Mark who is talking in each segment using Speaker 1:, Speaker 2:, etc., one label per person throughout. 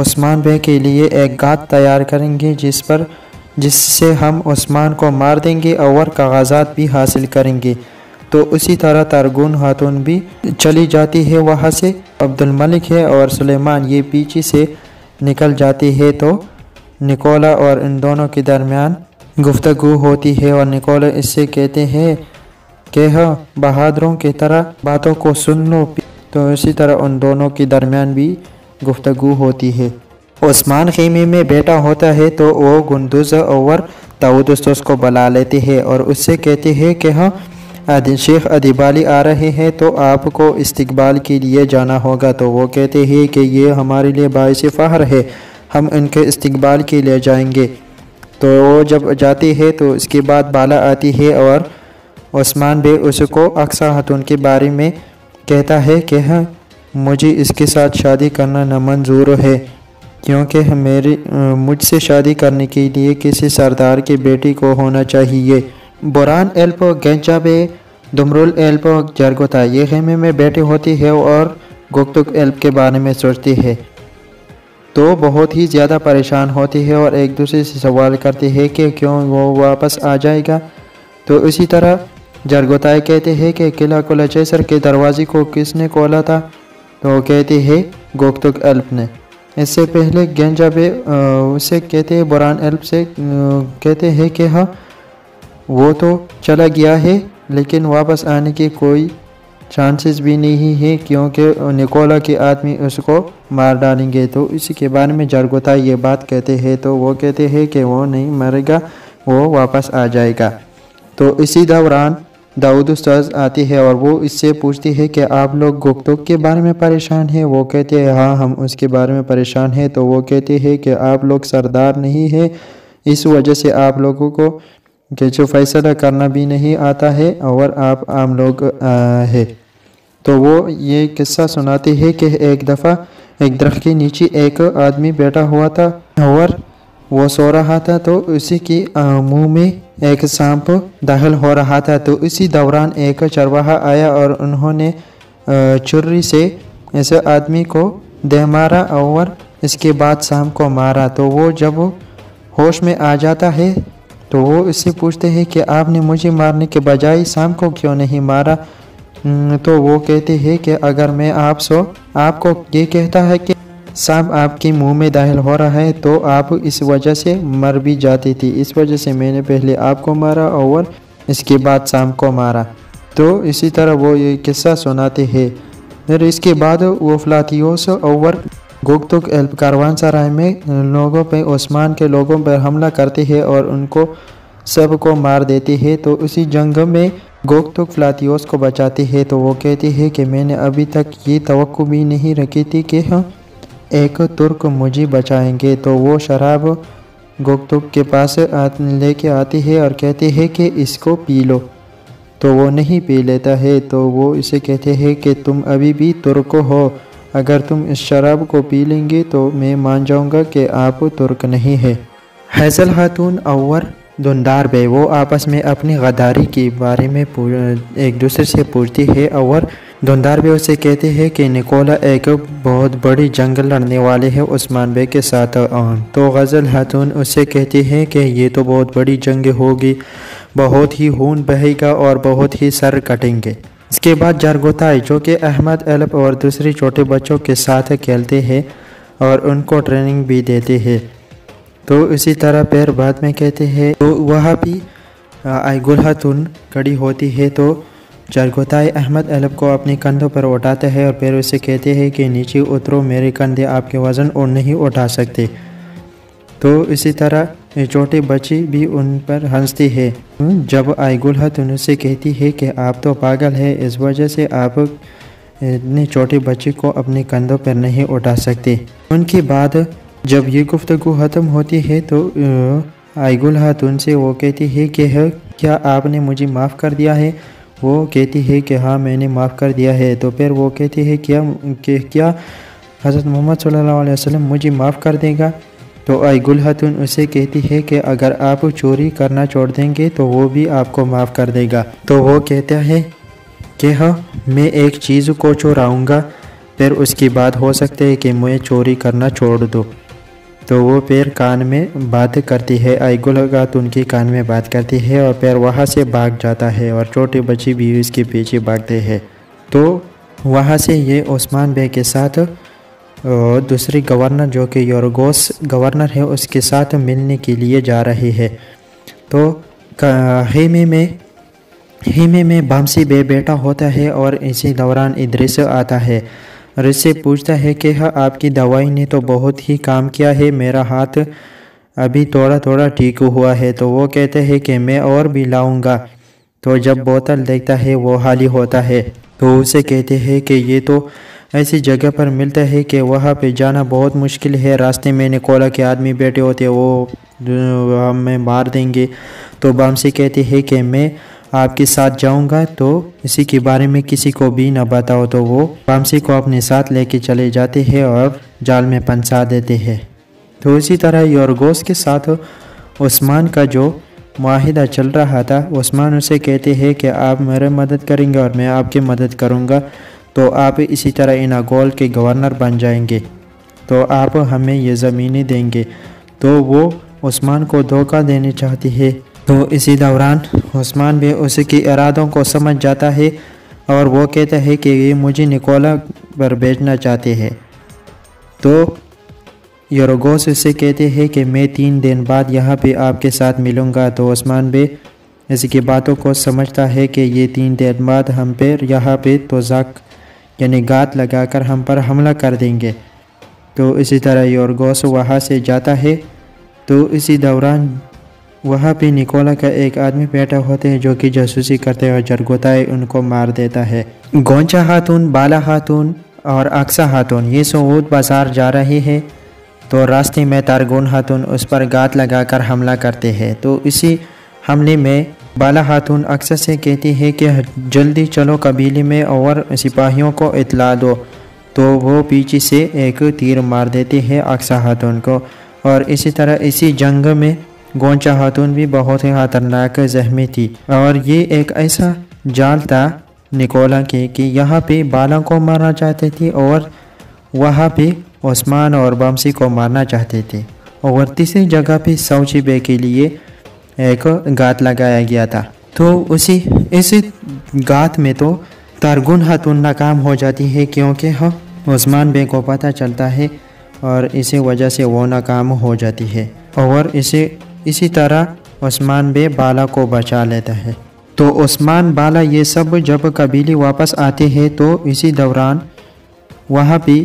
Speaker 1: عثمان بے کے لیے ایک گھات تیار کریں گے جس سے ہم عثمان کو مار دیں گے اور کاغذات بھی حاصل کریں گے۔ تو اسی طرح ترگون خاتون بھی چلی جاتی ہے وہاں سے۔ عبد الملک ہے اور سلیمان یہ پیچھے سے نکل جاتی ہے، تو نکولا اور ان دونوں کے درمیان گفتگو ہوتی ہے اور نکولا اس سے کہتے ہیں کہ بہادروں کی طرح باتوں کو سن لو۔ تو اسی طرح ان دونوں کے درمیان بھی گفتگو ہوتی ہے۔ عثمان خیمے میں بیٹھا ہوتا ہے تو وہ گندوز اور تاؤدسوس کو بلا لیتے ہیں اور اس سے کہتے ہیں کہ شیخ ادیبالی آ رہے ہیں تو آپ کو استقبال کے لیے جانا ہوگا۔ تو وہ کہتے ہیں کہ یہ ہمارے لیے باعث فخر ہے، ہم ان کے استقبال کے لیے جائیں گے۔ تو وہ جب جاتے ہیں تو اس کے بعد بالا آتی ہے اور عثمان بے اس کو اقصیٰ خاتون کے بارے میں کہتا ہے کہ مجھے اس کے ساتھ شادی کرنا نامنظور ہے، کیونکہ مجھ سے شادی کرنے کے لیے کسی سردار کے بیٹی کو ہونا چاہیے۔ بران ایلپ گینچا بے دمرول ایلپ جرگوتا یہ خیمے میں بیٹھی ہوتی ہے اور گوکتک ایلپ کے بارے میں سوچتی ہے، تو بہت ہی زیادہ پریشان ہوتی ہے اور ایک دوسرے سے سوال کرتی ہے کہ کیوں وہ واپس آ جائے گا۔ تو اسی طرح جرگوتائے کہتے ہیں کہ قلعہ کلچیسر کے دروازے کو کس نے کھولا تھا؟ تو وہ کہتے ہیں گوکتک ایلپ نے۔ اس سے پہلے گینجا بے اسے کہتے ہیں بران ایلپ سے کہتے ہیں کہ وہ تو چلا گیا ہے لیکن واپس آنے کی کوئی چانسز بھی نہیں ہے، کیونکہ نکولا کے آدمی اس کو مار ڈالیں گے۔ تو اسی کے بارے میں جرگوتا یہ بات کہتے ہیں تو وہ کہتے ہیں کہ وہ نہیں مرے گا، وہ واپس آ جائے گا۔ تو اسی دوران داؤدسوس آتی ہے اور وہ اس سے پوچھتی ہے کہ آپ لوگ گوکتک کے بارے میں پریشان ہیں؟ وہ کہتے ہیں ہاں ہم اس کے بارے میں پریشان ہیں۔ تو وہ کہتے ہیں کہ آپ لوگ سردار نہیں ہیں، اس وجہ سے آپ لوگوں کو کہ جو فیصلہ کرنا بھی نہیں آتا ہے اور آپ عام لوگ ہیں۔ تو وہ یہ قصہ سناتے ہیں کہ ایک دفعہ ایک درخت کے نیچے ایک آدمی بیٹھا ہوا تھا اور وہ سو رہا تھا، تو اسی کی منہ میں ایک سانپ داخل ہو رہا تھا۔ تو اسی دوران ایک چرواہا آیا اور انہوں نے چھری سے اس آدمی کو دے مارا اور اس کے بعد سانپ کو مارا۔ تو وہ جب ہوش میں آ جاتا ہے تو وہ اس سے پوچھتے ہیں کہ آپ نے مجھے مارنے کے بجائے سانپ کو کیوں نہیں مارا؟ تو وہ کہتے ہیں کہ اگر میں آپ کو یہ کہتا ہے کہ سانپ آپ کے منہ میں داخل ہو رہا ہے تو آپ اس وجہ سے مر بھی جاتی تھی، اس وجہ سے میں نے پہلے آپ کو مارا اور اس کے بعد سانپ کو مارا۔ تو اسی طرح وہ یہ قصہ سناتے ہیں۔ پھر اس کے بعد وہ فلاتیوس اور گوکتک ایلپ کاروان سرائے میں لوگوں پہ عثمان کے لوگوں پر حملہ کرتے ہیں اور ان کو سب کو مار دیتے ہیں۔ تو اسی جنگ میں گوکتک فلاتیوس کو بچاتے ہیں۔ تو وہ کہتے ہیں کہ میں نے ابھی تک یہ توقع بھی نہیں رکھی تھی کہ ایک ترک مجھے بچائیں گے۔ تو وہ شراب گوکتک کے پاس لے کے آتے ہیں اور کہتے ہیں کہ اس کو پی لو۔ تو وہ نہیں پی لیتا ہے۔ تو وہ اسے کہتے ہیں کہ تم ابھی بھی ترک ہو، اگر تم اس شراب کو پی لیں گے تو میں مان جاؤں گا کہ آپ ترک نہیں ہیں۔ حیصل خاتون اور دندار بے وہ آپس میں اپنی غداری کے بارے میں ایک دوسرے سے پوچھتے ہیں اور دندار بے اسے کہتے ہیں کہ نکولا ایک بہت بڑی جنگ لڑنے والے ہیں عثمان بے کے ساتھ۔ تو غزل خاتون اسے کہتی ہیں کہ یہ تو بہت بڑی جنگ ہوگی، بہت ہی خون بہے گا اور بہت ہی سر کٹیں گے۔ اس کے بعد جرگوتائی جو کہ احمد ایلپ اور دوسرے چھوٹے بچوں کے ساتھ کھیلتے ہیں اور ان کو ٹریننگ بھی دیتے ہیں۔ تو اسی طرح پھر بعد میں کہتے ہیں تو وہاں بھی آئیگل خاتون کھڑی ہوتی ہے تو جرگوتائی احمد ایلپ کو اپنے کندھوں پر اٹھاتا ہے اور پھر اسے کہتے ہیں کہ نیچے اترو، میرے کندھے آپ کے وزن اور نہیں اٹھا سکتے۔ تو اسی طرح چھوٹے بچے بھی ان پر ہنستے ہیں جب آئیگل خاتون سے کہتی ہے کہ آپ تو پاگل ہے، اس وجہ سے آپ اتنے چھوٹے بچے کو اپنے کندھوں پر نہیں اٹھا سکتے۔ ان کے بعد جب یہ گفتگو ختم ہوتی ہے تو آئیگل خاتون سے وہ کہتی ہے کہ کیا آپ نے مجھے معاف کر دیا ہے؟ وہ کہتی ہے کہ ہاں میں نے معاف کر دیا ہے۔ تو پھر وہ کہتی ہے کہ کیا حضرت محمد صلی اللہ علیہ وسلم مجھے معاف کر دے گا؟ تو آئیگل خاتون اسے کہتی ہے کہ اگر آپ چوری کرنا چھوڑ دیں گے تو وہ بھی آپ کو معاف کر دے گا۔ تو وہ کہتا ہے کہ ہاں میں ایک چیز کو چوراؤں گا، پھر اس کی بات ہو سکتی ہے کہ میں چوری کرنا چھوڑ دو۔ تو وہ پھر کان میں بات کرتی ہے، آئیگل خاتون کی کان میں بات کرتی ہے اور پھر وہاں سے بھاگ جاتا ہے اور چھوٹے بچے بھی اس کے پیچھے بھاگتے ہیں۔ تو وہاں سے یہ عثمان بے کے ساتھ دوسری گورنر جو کہ یورگوس گورنر ہے اس کے ساتھ ملنے کے لیے جا رہی ہے۔ تو خیمے میں بامسی بے بیٹھا ہوتا ہے اور اسی دوران ادریس آتا ہے اور اس سے پوچھتا ہے کہ آپ کی دوائی نے تو بہت ہی کام کیا ہے، میرا ہاتھ ابھی تھوڑا تھوڑا ٹھیک ہوا ہے۔ تو وہ کہتے ہیں کہ میں اور بھی لاؤں گا۔ تو جب بوتل دیکھتا ہے وہ خالی ہوتا ہے تو اسے کہتے ہیں کہ یہ تو ایسی جگہ پر ملتا ہے کہ وہاں پہ جانا بہت مشکل ہے، راستے میں نکولا کے آدمی بیٹھے ہوتے ہیں، وہ ہمیں مار دیں گے۔ تو بامسی کہتے ہیں کہ میں آپ کے ساتھ جاؤں گا، تو اسی کے بارے میں کسی کو بھی نہ بتاؤ۔ تو وہ بامسی کو اپنے ساتھ لے کے چلے جاتے ہیں اور جال میں پھنسا دیتے ہیں۔ تو اسی طرح یورگوس کے ساتھ عثمان کا جو معاہدہ چل رہا تھا، عثمان اسے کہتے ہیں کہ آپ میرے مدد کریں گے اور میں آپ کی مدد کروں گا، تو آپ اسی طرح اناگول کے گورنر بن جائیں گے، تو آپ ہمیں یہ زمینیں دیں گے۔ تو وہ عثمان کو دھوکہ دینے چاہتی ہے۔ تو اسی دوران عثمان بھی اس کے ارادوں کو سمجھ جاتا ہے اور وہ کہتا ہے کہ یہ مجھے نکولا پر بیچنا چاہتے ہیں۔ تو یورگوس اسے کہتے ہیں کہ میں 3 دن بعد یہاں پہ آپ کے ساتھ ملوں گا۔ تو عثمان بھی اس کی باتوں کو سمجھتا ہے کہ یہ 3 دن بعد ہم پہ یہاں پہ توزاق یعنی گات لگا کر ہم پر حملہ کر دیں گے۔ تو اسی طرح یورگوس وہاں سے جاتا ہے۔ تو اسی دوران وہاں پہ نکولا کا ایک آدمی بیٹھا ہوتا ہے جو کہ جاسوسی کرتے اور جرگوتائے ان کو مار دیتا ہے۔ گونچا خاتون، بالا خاتون اور اقصا خاتون یہ سعود بازار جا رہے ہیں، تو راستے میں تارگون خاتون اس پر گات لگا کر حملہ کرتے ہیں۔ تو اسی حملے میں بالا خاتون اقصا سے کہتی ہے کہ جلدی چلو قبیلے میں اور سپاہیوں کو اطلاع دو۔ تو وہ پیچھے سے ایک تیر مار دیتے ہیں اقصا خاتون کو، اور اسی طرح اسی جنگ میں گونچا خاتون بھی بہت ہی خطرناک زخمی تھی۔ اور یہ ایک ایسا جال تھا نکولا کے کہ یہاں پہ بالا کو مارنا چاہتے تھے اور وہاں پہ عثمان اور بامسی کو مارنا چاہتے تھے، اور تیسری جگہ پہ سوچی بے کے لیے ایک گات لگایا گیا تھا۔ تو اس گات میں تو تارگون خاتون ناکام ہو جاتی ہے کیونکہ عثمان بے کو پتہ چلتا ہے اور اسی وجہ سے وہ ناکام ہو جاتی ہے، اور اسی طرح عثمان بے بالا کو بچا لیتا ہے۔ تو عثمان بالا یہ سب جب قبیلے واپس آتے ہیں تو اسی دوران وہاں پہ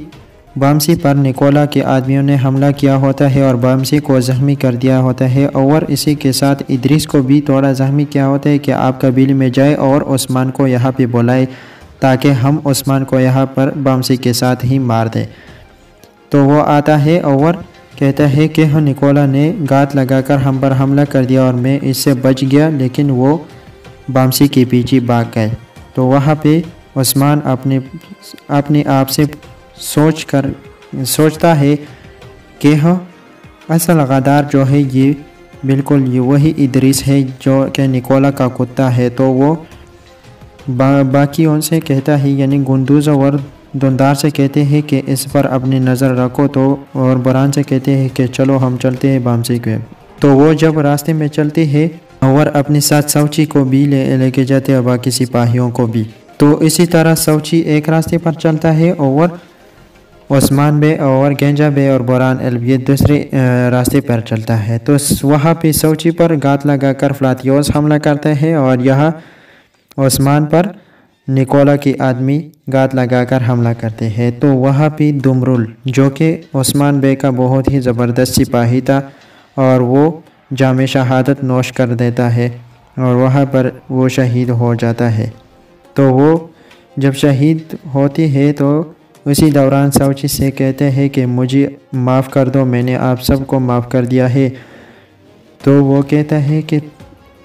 Speaker 1: بامسی پر نکولا کے آدمیوں نے حملہ کیا ہوتا ہے اور بامسی کو زخمی کر دیا ہوتا ہے، اور اسی کے ساتھ ادریس کو بھی تھوڑا زخمی کیا ہوتا ہے کہ آپ قبیلے میں جائے اور عثمان کو یہاں پہ بلائے تاکہ ہم عثمان کو یہاں پر بامسی کے ساتھ ہی مار دیں۔ تو وہ آتا ہے اور کہتا ہے کہ نکولا نے گات لگا کر ہم پر حملہ کر دیا اور میں اس سے بچ گیا، لیکن وہ بامسی کے پیچھے بھاگ گئے۔ تو وہاں پہ عثمان اپنے آپ سے سوچتا ہے کہ اصل غدار جو ہے یہ بالکل یہ وہی ادریس ہے جو کہ نکولا کا کتا ہے۔ تو وہ باقیوں سے کہتا ہے، یعنی گندوز اور دندار سے کہتے ہیں کہ اس پر اپنی نظر رکھو، تو اور بران سے کہتے ہیں کہ چلو ہم چلتے ہیں بامسی کے۔ تو وہ جب راستے میں چلتے ہیں اور اپنے ساتھ سوچی کو بھی لے کے جاتے ہیں، باقی سپاہیوں کو بھی۔ تو اسی طرح سوچی ایک راستے پر چلتا ہے اور عثمان بے اور گینجا بے اور بران البیت دوسرے راستے پر چلتا ہے۔ تو وہاں پہ سوچی پر گات لگا کر فلاتیوس حملہ کرتا ہے اور یہاں عثمان پر نکولا کے آدمی گات لگا کر حملہ کرتے ہیں۔ تو وہاں پہ دمرل جو کہ عثمان بے کا بہت ہی زبردست سپاہی تھا اور وہ جام شہادت نوش کر دیتا ہے اور وہاں پر وہ شہید ہو جاتا ہے۔ تو وہ جب شہید ہوتی ہے تو اسی دوران سوچی سے کہتے ہیں کہ مجھے معاف کر دو، میں نے آپ سب کو معاف کر دیا ہے۔ تو وہ کہتا ہے کہ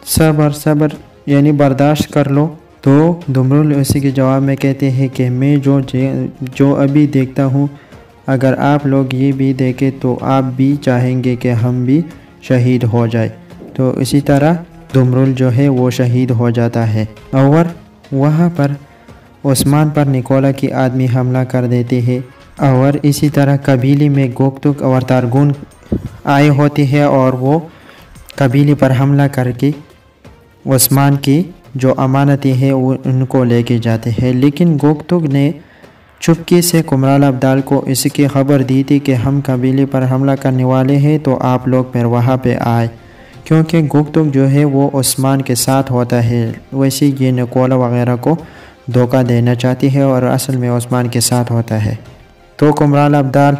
Speaker 1: صبر یعنی برداشت کر لو۔ تو دمرل اسی کے جواب میں کہتے ہیں کہ میں جو ابھی دیکھتا ہوں، اگر آپ لوگ یہ بھی دیکھیں تو آپ بھی چاہیں گے کہ ہم بھی شہید ہو جائے۔ تو اسی طرح دمرل جو ہے وہ شہید ہو جاتا ہے، اور وہاں پر عثمان پر نکولا کے آدمی حملہ کر دیتے ہیں اور اسی طرح قبیلے میں گوکتک اور تارگون آئے ہوتے ہیں اور وہ قبیلے پر حملہ کر کے عثمان کی جو امانتیں ہیں وہ ان کو لے کے جاتے ہیں۔ لیکن گوکتک نے چپکے سے کمرال ابدال کو اس کی خبر دی تھی کہ ہم قبیلے پر حملہ کرنے والے ہیں، تو آپ لوگ پھر وہاں پہ آئے، کیونکہ گوکتک جو ہے وہ عثمان کے ساتھ ہوتا ہے، ویسے یہ نکولا وغیرہ کو دھوکہ دینا چاہتی ہے اور اصل میں عثمان کے ساتھ ہوتا ہے۔ تو کمرال ابدال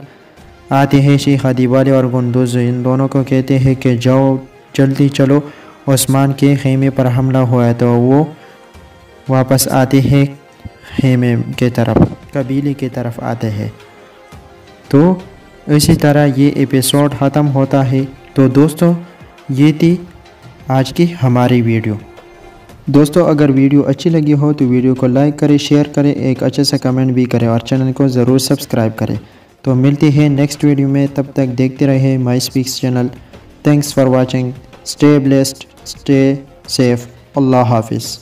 Speaker 1: آتے ہیں شیخ ادیب علی اور گندوز ان دونوں کو کہتے ہیں کہ جاؤ جلدی چلو، عثمان کے خیمے پر حملہ ہوا ہے۔ تو وہ واپس آتے ہیں خیمے کے طرف، قبیلے کی طرف آتے ہیں۔ تو اسی طرح یہ ایپیسوڈ ختم ہوتا ہے۔ تو دوستو یہ تھی آج کی ہماری ویڈیو۔ دوستو اگر ویڈیو اچھی لگی ہو تو ویڈیو کو لائک کریں، شیئر کریں، ایک اچھے سے کمنٹ بھی کریں اور چینل کو ضرور سبسکرائب کریں۔ تو ملتے ہیں نیکسٹ ویڈیو میں، تب تک دیکھتے رہیں my speaks channel. Thanks for watching, stay blessed, stay safe, اللہ حافظ۔